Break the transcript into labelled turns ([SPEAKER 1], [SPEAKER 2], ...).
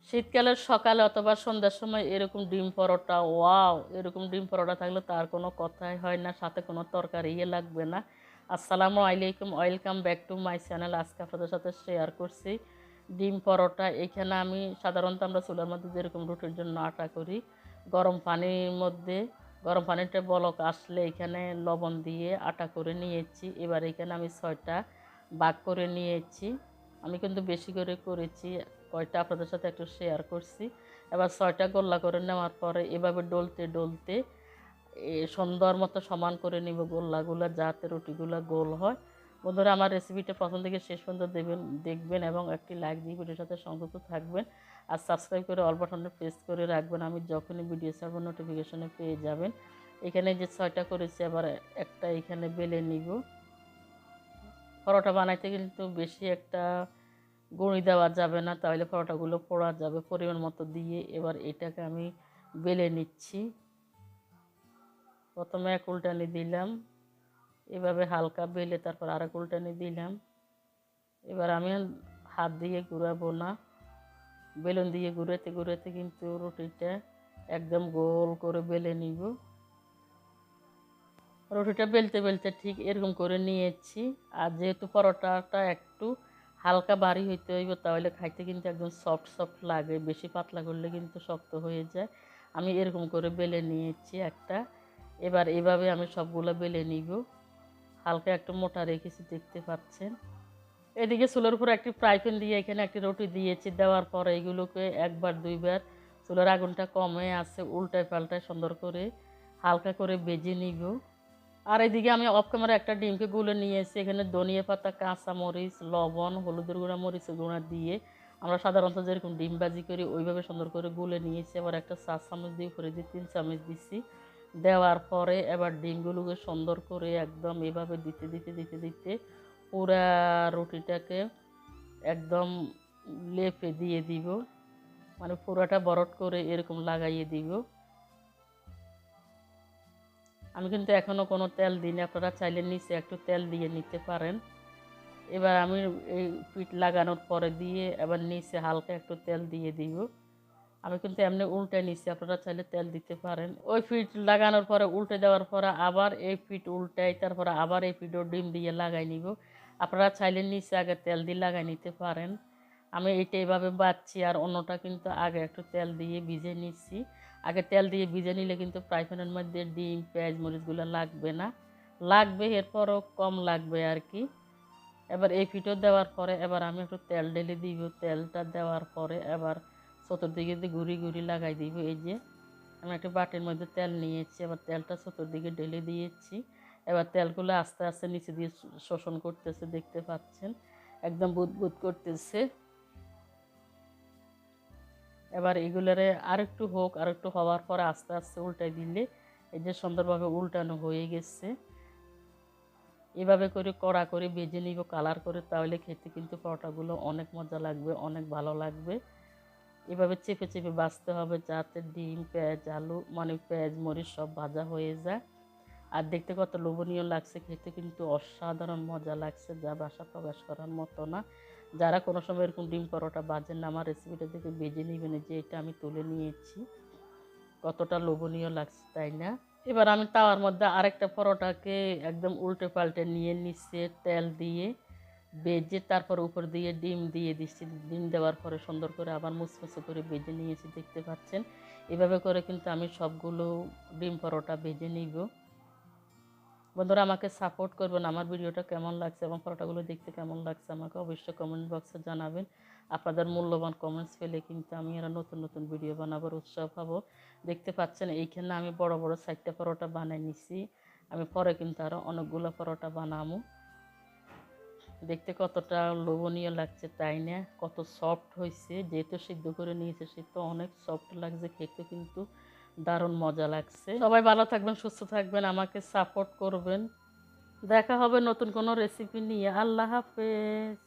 [SPEAKER 1] শীতকালের সকালে অথবা সন্ধ্যার সময় এরকম ডিম পরোটা, ওয়াও! এরকম ডিম পরোটা থাকলে তার কোনো কথাই হয় না, সাথে কোনো তরকারি লাগবে না। আসসালামু আলাইকুম, welcome back to my channel. আজকে আপনাদের সাথে শেয়ার করছি ডিম পরোটা। এখানে আমি সাধারণত আমরা চুলার মধ্যে যেরকম রুটির জন্য আটা করি, গরম পানির মধ্যে গরম পানিটা বলক আসলে এখানে লবণ দিয়ে আটা করে নিয়েছি। এবার এখানে আমি 6টা ভাগ করে নিয়েছি। আমি কিন্তু বেশি করে করেছি, কয়টা আপনাদের সাথে একটু শেয়ার করছি। এবার 6টা গোল্লা করে নেওয়ার পরে এভাবে ডলতে ডলতে সুন্দর মতো সমান করে নিব গোল্লাগুলো, যাতে রুটিগুলো গোল হয়। বন্ধুরা, আমার রেসিপিটা প্রথম থেকে শেষ পর্যন্ত দেখবেন এবং একটি লাইক দিয়ে ভিডিওর সাথে সংযুক্ত থাকবেন। আর সাবস্ক্রাইব করে অল বাটনে প্রেস করে রাখবেন, আমি যখনই ভিডিও ছাড়ব নোটিফিকেশনে পেয়ে যাবেন। এখানে যে 6টা করেছি, আবার একটা এখানে বেলে নিব। পরোটা বানাইতে কিন্তু বেশি একটা গুঁড়ি দেওয়া যাবে না, তাহলে পরোটাগুলো পোড়া যাবে। পরিমাণ মতো দিয়ে এবার এটাকে আমি বেলে নিচ্ছি। প্রথমে এক উল্টানি দিলাম, এভাবে হালকা বেলে তারপর আরেক উল্টানি দিলাম। এবার আমি হাত দিয়ে ঘুরাবো না, বেলুন দিয়ে ঘুরাতে ঘুরাতে কিন্তু রুটিটা একদম গোল করে বেলে নিব। রুটিটা বেলতে বেলতে ঠিক এরকম করে নিয়েছি। আর যেহেতু পরোটাটা একটু হালকা ভারী হইতে হইব, তাহলে খাইতে কিন্তু একদম সফট সফট লাগে, বেশি পাতলা করলে কিন্তু শক্ত হয়ে যায়। আমি এরকম করে বেলে নিয়েছি একটা। এবার এভাবে আমি সবগুলো বেলে নিব। হালকা একটু মোটা রেখেছি, দেখতে পাচ্ছেন। এদিকে চুলার উপর একটি ফ্রাই প্যান দিয়ে এখানে একটি রুটি দিয়েছি। দেওয়ার পরে এগুলোকে একবার দুইবার চুলার আগুনটা কমে আছে উল্টায় পাল্টায় সুন্দর করে হালকা করে ভেজে নিব। আর এদিকে আমি অফ ক্যামেরা একটা ডিমকে গুলে নিয়েছি। এখানে ধনিয়া পাতা, কাঁচা মরিচ, লবণ, হলুদের গুঁড়া, মরিচের গুঁড়া দিয়ে আমরা সাধারণত যেরকম ডিম ভাজি করি ওইভাবে সুন্দর করে গুলে নিয়েছি। আবার একটা 4 চামচ দিয়ে উপরে দিয়ে 3 চামচ দিচ্ছি। দেওয়ার পরে এবার ডিমগুলোকে সুন্দর করে একদম এভাবে দিতে দিতে দিতে দিতে পুরা রুটিটাকে একদম লেপে দিয়ে দিব, মানে পুরাটা বরট করে এরকম লাগাইয়ে দিব। আমি কিন্তু এখনও কোনো তেল দিইনি, আপনারা চাইলে নিচে একটু তেল দিয়ে নিতে পারেন। এবার আমি এই পিঠ লাগানোর পরে দিয়ে এবার নিচে হালকা একটু তেল দিয়ে দিব। আমি কিন্তু এমনি উল্টে নিচ্ছি, আপনারা চাইলে তেল দিতে পারেন। ওই পিঠ লাগানোর পরে উল্টে দেওয়ার পরে আবার এই পিঠ উল্টাই, তারপরে আবার এই পিঠও ডিম দিয়ে লাগাই নিব। আপনারা চাইলে নিচে আগে তেল দিয়ে লাগাই নিতে পারেন। আমি এইটা এইভাবে বাচ্ছি, আর অন্যটা কিন্তু আগে একটু তেল দিয়ে ভিজে নিচ্ছি। আগে তেল দিয়ে ভিজে নিলে কিন্তু ফ্রাই প্যানের মধ্যে ডিম, পেঁয়াজ, মরিচগুলো লাগবে না, লাগবে এরপরও কম লাগবে আর কি। এবার এই পিঠও দেওয়ার পরে এবার আমি একটু তেল ঢেলে দিব। তেলটা দেওয়ার পরে এবার চতুর্দিকে দিয়ে ঘুরি ঘুরি লাগাই দিব। এই যে আমি একটা বাটির মধ্যে তেল নিয়েছি, এবার তেলটা চতুর্দিকে ঢেলে দিয়েছি। এবার তেলগুলো আস্তে আস্তে নিচে দিয়ে শোষণ করতেছে, দেখতে পাচ্ছেন, একদম বুদবুদ করতেছে। এবার এগুলোরে আরেকটু হোক, আরেকটু হওয়ার পরে আস্তে আস্তে উল্টাই দিলে এই যে সুন্দরভাবে উল্টানো হয়ে গেছে। এভাবে করে কড়া করে ভেজে নিব কালার করে, তাহলে খেতে কিন্তু পরোটাগুলো অনেক মজা লাগবে, অনেক ভালো লাগবে। এভাবে চেপে চেপে ভাজতে হবে, যাতে ডিম, পেঁয়াজ, আলু, মানে পেঁয়াজ, মরিচ সব ভাজা হয়ে যায়। আর দেখতে কত লোভনীয় লাগছে, খেতে কিন্তু অসাধারণ মজা লাগছে, যা ভাষা প্রকাশ করার মতো না। যারা কোনো সময় এরকম ডিম পরোটা ভাজেন না, আমার রেসিপিটা দেখে ভেজে নেবেন। যে এটা আমি তুলে নিয়েছি, কতটা লোভনীয় লাগছে, তাই না? এবার আমি তাওয়ার মধ্যে আরেকটা পরোটাকে একদম উল্টে পাল্টে নিয়ে নিচে তেল দিয়ে ভেজে তারপর উপর দিয়ে ডিম দিয়ে দিচ্ছি। ডিম দেওয়ার পরে সুন্দর করে আবার মুচমুচে করে ভেজে নিয়েছি, দেখতে পাচ্ছেন। এভাবে করে কিন্তু আমি সবগুলো ডিম পরোটা ভেজে নিব। বন্ধুরা, আমাকে সাপোর্ট করবেন। আমার ভিডিওটা কেমন লাগছে এবং পরোটাগুলো দেখতে কেমন লাগছে আমাকে অবশ্যই কমেন্ট বক্সে জানাবেন। আপনাদের মূল্যবান কমেন্টস পেলে কিন্তু আমি আরও নতুন নতুন ভিডিও বানাবার উৎসাহ পাবো। দেখতে পাচ্ছেন এইখানে আমি বড় বড় 4টা পরোটা বানিয়ে নিছি। আমি পরে কিন্তু আরও অনেকগুলো পরোটা বানাবো। দেখতে কতটা লোভনীয় লাগছে, তাই না? কত সফট হয়েছে, যেহেতু সিদ্ধ করে নিয়েছে সেহেতু অনেক সফট লাগছে, খেতে কিন্তু দারুণ মজা লাগছে। সবাই ভালো থাকবেন, সুস্থ থাকবেন, আমাকে সাপোর্ট করবেন। দেখা হবে নতুন কোনো রেসিপি নিয়ে। আল্লাহ হাফেজ।